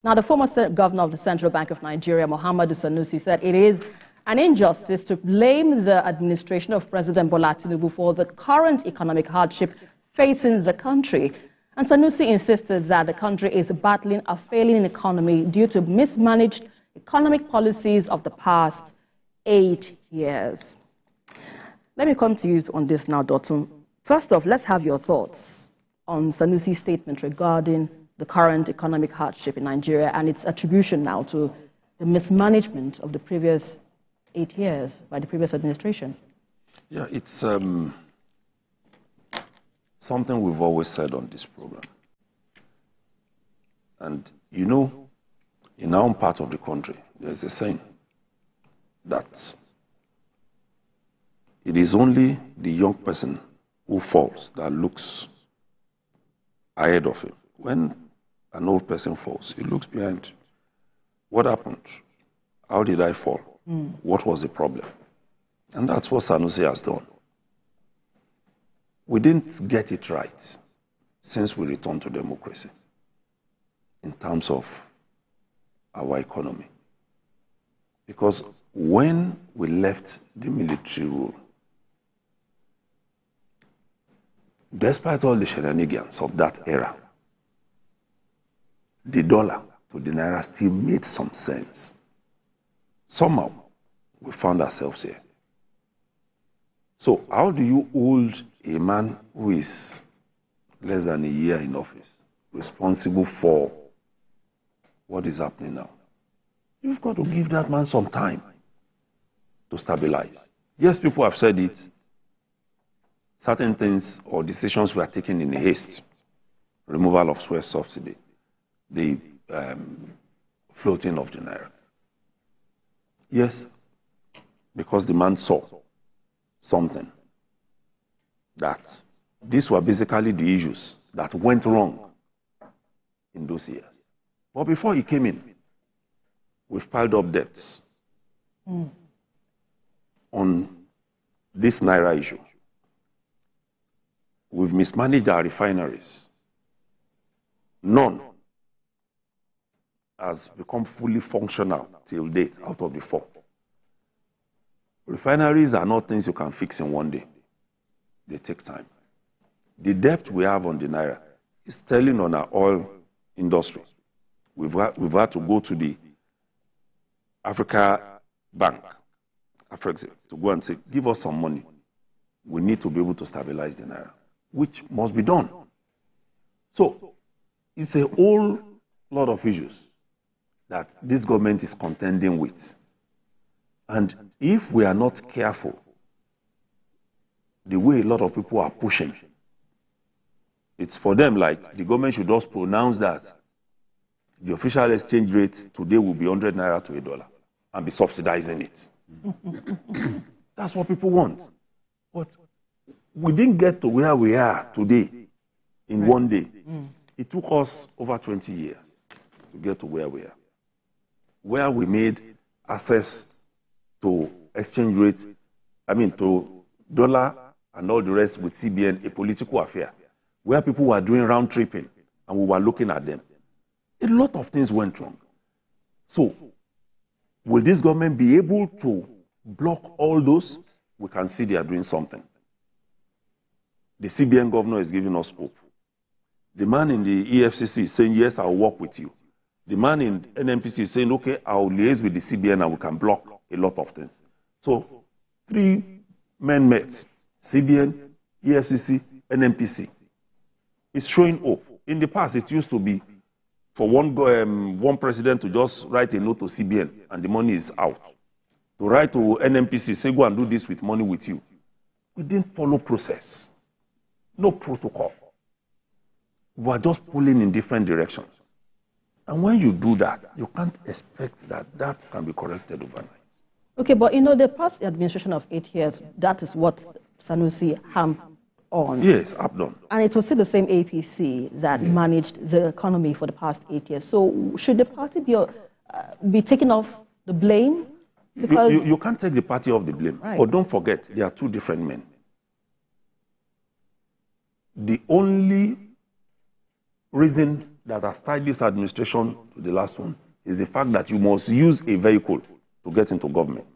Now, the former governor of the Central Bank of Nigeria, Muhammadu Sanusi, said it is an injustice to blame the administration of President Bola Tinubu for the current economic hardship facing the country. And Sanusi insisted that the country is battling a failing economy due to mismanaged economic policies of the past 8 years. Let me come to you on this now, Dotun. First off, let's have your thoughts on Sanusi's statement regarding the current economic hardship in Nigeria and its attribution now to the mismanagement of the previous 8 years by the previous administration. Yeah, it's something we've always said on this program. And you know, in our own part of the country, there's a saying that it is only the young person who falls that looks ahead of him. When an old person falls, he looks behind. What happened? How did I fall? What was the problem? And that's what Sanusi has done. We didn't get it right since we returned to democracy in terms of our economy. Because when we left the military rule, despite all the shenanigans of that era, the dollar to the naira still made some sense. Somehow, we found ourselves here. So how do you hold a man who is less than a year in office responsible for what is happening now? You've got to give that man some time to stabilize. Yes, people have said it. Certain things or decisions were taken in haste. Removal of fuel subsidy, the floating of the naira. Yes, because the man saw something that these were basically the issues that went wrong in those years. But before he came in, we've piled up debts on this naira issue. We've mismanaged our refineries. None has become fully functional till date out of the 4. Refineries are not things you can fix in one day. They take time. The debt we have on the naira is telling on our oil industry. We've had to go to the Africa Bank, Afrexim, to go and say, give us some money. We need to be able to stabilize the naira, which must be done. So it's a whole lot of issues that this government is contending with. And if we are not careful, the way a lot of people are pushing, it's for them like the government should just pronounce that the official exchange rate today will be 100 naira to $1 and be subsidizing it. That's what people want. But we didn't get to where we are today in one day. It took us over 20 years to get to where we are. Where we made access to exchange rate, to dollar and all the rest with CBN a political affair, where people were doing round tripping and we were looking at them. A lot of things went wrong. So, will this government be able to block all those? We can see they are doing something. The CBN governor is giving us hope. The man in the EFCC is saying, yes, I'll work with you. The man in NNPC is saying, okay, I'll liaise with the CBN and we can block a lot of things. So, 3 men met, CBN, EFCC, NNPC. It's showing hope. In the past, it used to be for one president to just write a note to CBN and the money is out. To write to NNPC, say, go and do this with money with you. We didn't follow process. No protocol. We are just pulling in different directions. And when you do that, you can't expect that that can be corrected overnight. Okay, but the past administration of 8 years, that is what Sanusi hammed on. Yes, I've done. And it was still the same APC that managed the economy for the past 8 years. So should the party be taking off the blame? Because you can't take the party off the blame. Right. But don't forget, they are 2 different men. The only reason that has tied this administration to the last one is the fact that you must use a vehicle to get into government.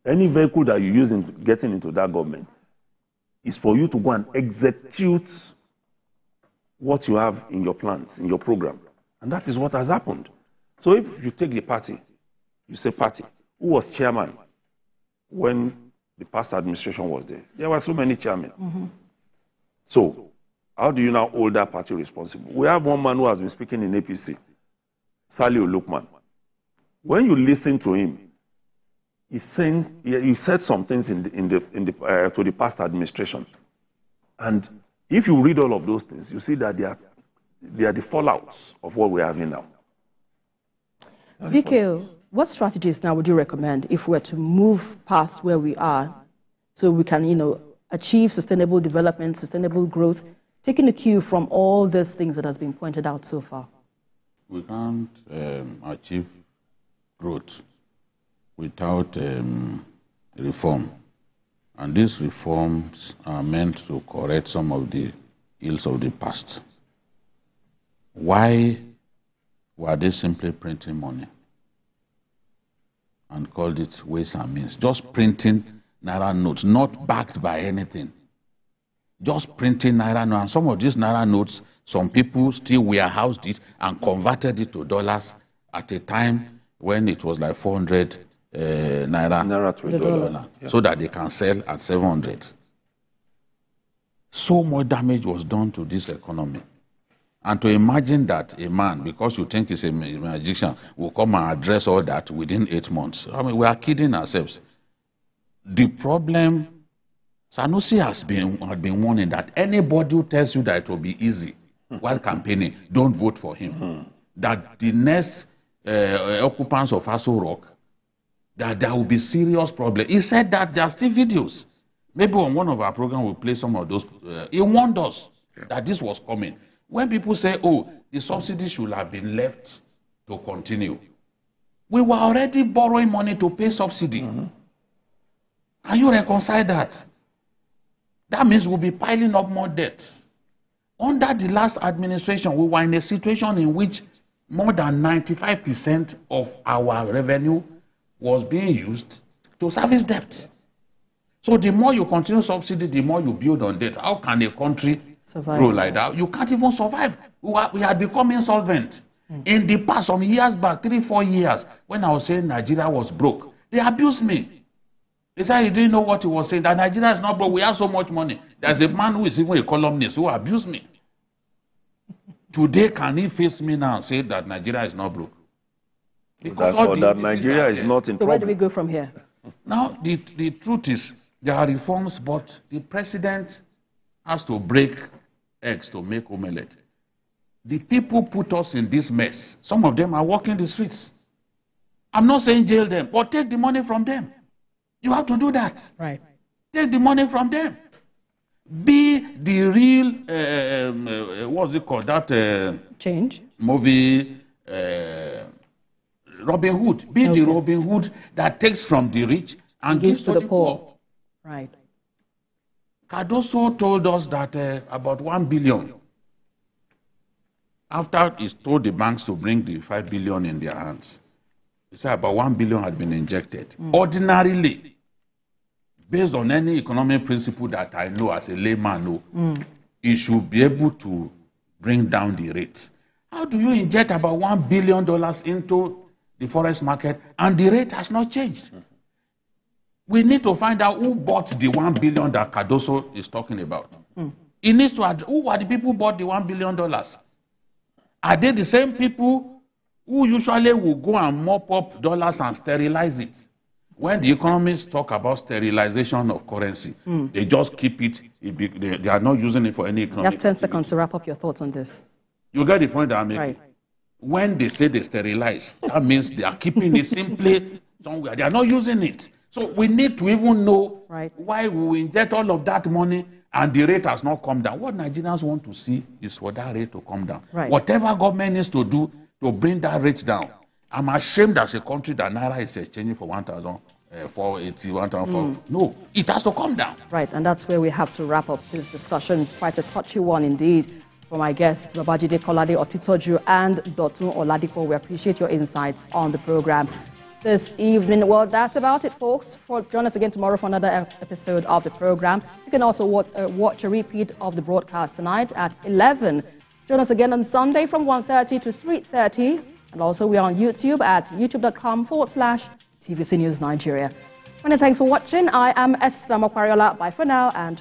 Any vehicle that you use in getting into that government is for you to go and execute what you have in your plans, in your program. And that is what has happened. So if you take the party, you say party, who was chairman when the past administration was there? There were so many chairmen. Mm-hmm. So how do you now hold that party responsible? We have one man who has been speaking in APC, Saliu Lukman. When you listen to him, he said some things to the past administration. And if you read all of those things, you see that they are the fallouts of what we're having now. VK, what strategies now would you recommend if we're to move past where we are so we can, achieve sustainable development, sustainable growth, taking a cue from all these things that has been pointed out so far? We can't achieve growth without reform. And these reforms are meant to correct some of the ills of the past. Why were they simply printing money and called it ways and means? Just printing Naira notes, not backed by anything. Just printing Naira notes. And some of these Naira notes, some people still warehoused it and converted it to dollars at a time when it was like 400 Naira to a dollar. So that they can sell at 700. So much damage was done to this economy. And to imagine that a man, because you think he's a magician, will come and address all that within 8 months. I mean, we are kidding ourselves. The problem, Sanusi has been warning that anybody who tells you that it will be easy while campaigning, don't vote for him. That the next occupants of Aso Rock, that there will be serious problems. He said that there are still videos. Maybe on one of our programs we'll play some of those. He warned us that this was coming. When people say, oh, the subsidy should have been left to continue, we were already borrowing money to pay subsidy. Can you reconcile that? That means we'll be piling up more debt. Under the last administration, we were in a situation in which more than 95% of our revenue was being used to service debt. So the more you continue subsidy, the more you build on debt. How can a country grow like that? You can't even survive. We had become insolvent. In the past, some years back, 3-4 years, when I was saying Nigeria was broke, they abused me. They said he didn't know what he was saying, that Nigeria is not broke. We have so much money. There's a man who is even a columnist who abused me. Today, can he face me now and say that Nigeria is not broke? Because that Nigeria is not in trouble. So where do we go from here? Now, the truth is, there are reforms, but the president has to break eggs to make omelette. The people put us in this mess. Some of them are walking the streets. I'm not saying jail them, but take the money from them. You have to do that. Right. Take the money from them. Be the real, what's it called, that change movie, Robin Hood. Be the Robin Hood that takes from the rich and gives to the poor. Right. Cardoso told us that about 1 billion, after he told the banks to bring the 5 billion in their hands, he said about 1 billion had been injected. Ordinarily, based on any economic principle that I know as a layman, he should be able to bring down the rate. How do you inject about $1 billion into the forex market and the rate has not changed? We need to find out who bought the 1 billion that Cardoso is talking about. He needs to address who are the people who bought the $1 billion. Are they the same people who usually will go and mop up dollars and sterilize it? When the economists talk about sterilization of currency, they just keep it. They are not using it for any economic. You have 10 seconds to wrap up your thoughts on this. You get the point that I'm making. Right. When they say they sterilize, that means they are keeping it simply somewhere. They are not using it. So we need to even know why we inject all of that money and the rate has not come down. What Nigerians want to see is for that rate to come down. Right. Whatever government needs to do to bring that rate down. I'm ashamed as a country that Naira is exchanging for 1,480, 1,004. No, it has to come down. Right, and that's where we have to wrap up this discussion. Quite a touchy one indeed. For my guests, Babajide Kolade Otitoju and Dotun Oladipo, we appreciate your insights on the program this evening. Well, that's about it, folks. Join us again tomorrow for another episode of the program. You can also watch a repeat of the broadcast tonight at 11. Join us again on Sunday from 1:30 to 3:30. And also, we are on YouTube at youtube.com/TVC News Nigeria. Many thanks for watching. I am Esther Makwariola. Bye for now and